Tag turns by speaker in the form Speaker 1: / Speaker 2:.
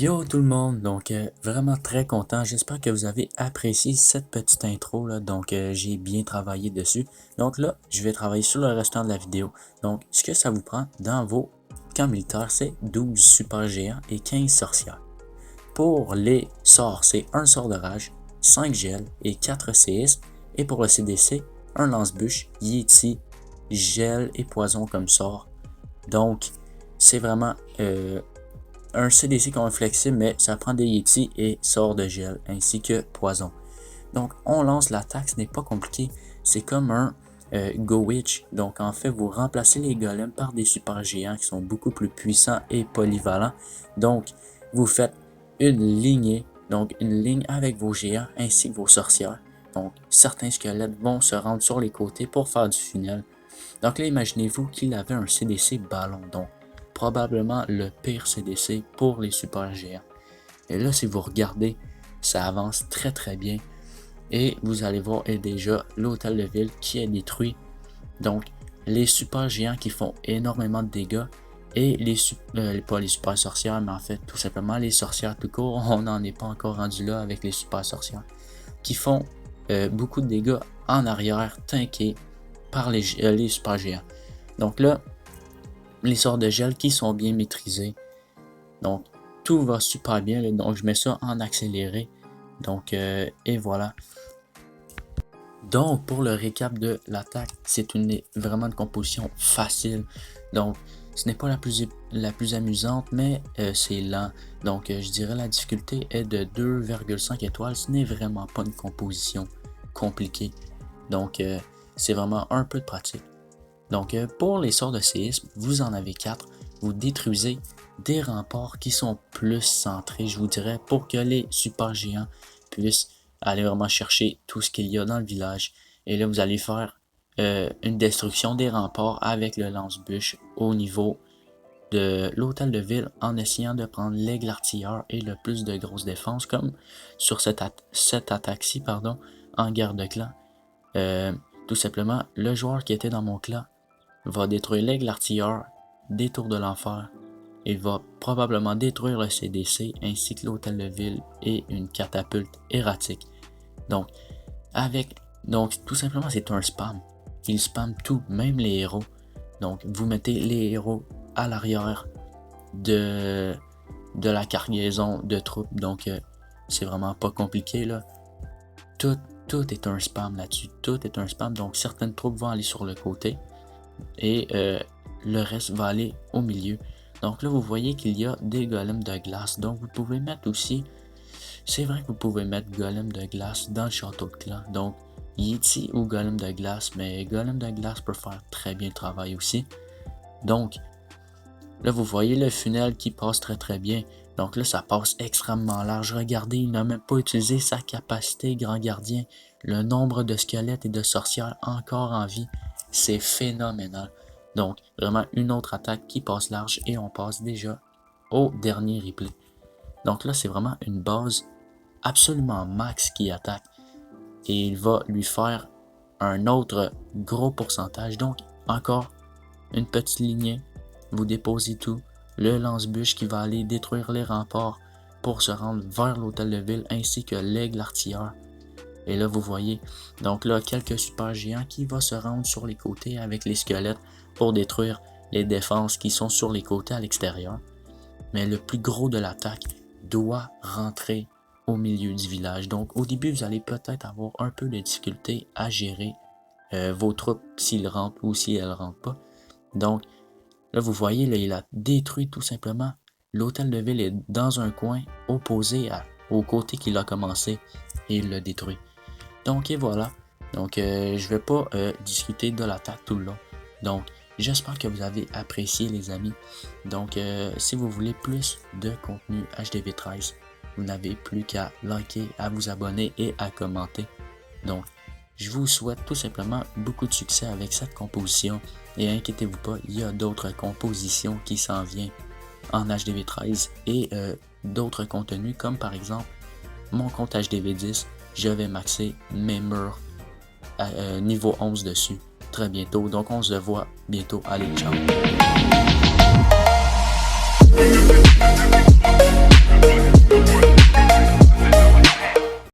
Speaker 1: Yo tout le monde, donc vraiment très content, j'espère que vous avez apprécié cette petite intro là, donc j'ai bien travaillé dessus. Donc là, je vais travailler sur le restant de la vidéo. Donc ce que ça vous prend dans vos camps militaires, c'est 12 super géants et 15 sorcières. Pour les sorts, c'est un sort de rage, 5 gel et 4 séismes. Et pour le CDC, un lance-bûche, Yeti, gel et poison comme sort. Donc c'est vraiment un CDC qu'on est flexible, mais ça prend des Yeti et sort de gel, ainsi que poison. Donc, on lance l'attaque, ce n'est pas compliqué. C'est comme un Go Witch. Donc, en fait, vous remplacez les golems par des super géants qui sont beaucoup plus puissants et polyvalents. Donc, vous faites une lignée, donc une ligne avec vos géants ainsi que vos sorcières. Donc, certains squelettes vont se rendre sur les côtés pour faire du funnel. Donc là, imaginez-vous qu'il avait un CDC ballon, donc probablement le pire CDC pour les super géants. Et là, si vous regardez, ça avance très très bien. Et vous allez voir déjà l'hôtel de ville qui est détruit. Donc, les super géants qui font énormément de dégâts. Et pas les super sorcières, mais en fait, tout simplement les sorcières tout court. On n'en est pas encore rendu là avec les super sorcières. Qui font beaucoup de dégâts en arrière, tankés par les super géants. Donc là, les sorts de gel qui sont bien maîtrisés. Donc, tout va super bien. Là. Donc, je mets ça en accéléré. Donc, et voilà. Donc, pour le récap de l'attaque, c'est vraiment une composition facile. Donc, ce n'est pas la plus amusante, mais c'est lent. Donc, je dirais la difficulté est de 2,5 étoiles. Ce n'est vraiment pas une composition compliquée. Donc, c'est vraiment un peu de pratique. Donc, pour les sorts de séisme, vous en avez 4. Vous détruisez des remparts qui sont plus centrés, je vous dirais, pour que les super géants puissent aller vraiment chercher tout ce qu'il y a dans le village. Et là, vous allez faire une destruction des remparts avec le lance-bûche au niveau de l'hôtel de ville en essayant de prendre l'aigle artilleur et le plus de grosses défenses, comme sur cette attaque-ci, en guerre de clan. Tout simplement, le joueur qui était dans mon clan va détruire l'aigle artilleur, des tours de l'enfer. Il va probablement détruire le CDC ainsi que l'hôtel de ville et une catapulte erratique. Donc, tout simplement, c'est un spam. Il spam tout, même les héros. Donc, vous mettez les héros à l'arrière de la cargaison de troupes. Donc, c'est vraiment pas compliqué là. Tout est un spam là-dessus. Tout est un spam. Donc, certaines troupes vont aller sur le côté. Et le reste va aller au milieu. Donc là, vous voyez qu'il y a des golems de glace. Donc vous pouvez mettre aussi, c'est vrai que vous pouvez mettre golem de glace dans le château de clan. Donc Yeti ou golem de glace, mais golem de glace peut faire très bien le travail aussi. Donc là, vous voyez le funnel qui passe très très bien. Donc là, ça passe extrêmement large. Regardez, il n'a même pas utilisé sa capacité grand gardien. Le nombre de squelettes et de sorcières encore en vie. C'est phénoménal. Donc, vraiment une autre attaque qui passe large et on passe déjà au dernier replay. Donc là, c'est vraiment une base absolument max qui attaque. Et il va lui faire un autre gros pourcentage. Donc, encore une petite lignée. Vous déposez tout. Le lance-bûche qui va aller détruire les remparts pour se rendre vers l'hôtel de ville ainsi que l'aigle artilleur. Et là, vous voyez, donc là, quelques super géants qui vont se rendre sur les côtés avec les squelettes pour détruire les défenses qui sont sur les côtés à l'extérieur. Mais le plus gros de l'attaque doit rentrer au milieu du village. Donc, au début, vous allez peut-être avoir un peu de difficulté à gérer vos troupes s'ils rentrent ou si elles ne rentrent pas. Donc, là, vous voyez, là, il a détruit tout simplement. L'hôtel de ville est dans un coin opposé au côté qu'il a commencé et il l'a détruit. Donc et voilà, donc je vais pas discuter de l'attaque tout le long. Donc j'espère que vous avez apprécié les amis. Donc si vous voulez plus de contenu HDV13, vous n'avez plus qu'à liker, à vous abonner et à commenter. Donc je vous souhaite tout simplement beaucoup de succès avec cette composition. Et inquiétez-vous pas, il y a d'autres compositions qui s'en viennent en HDV13 et d'autres contenus comme par exemple mon compte HDV10. Je vais maxer mes murs à niveau 11 dessus très bientôt. Donc on se voit bientôt. Allez, ciao!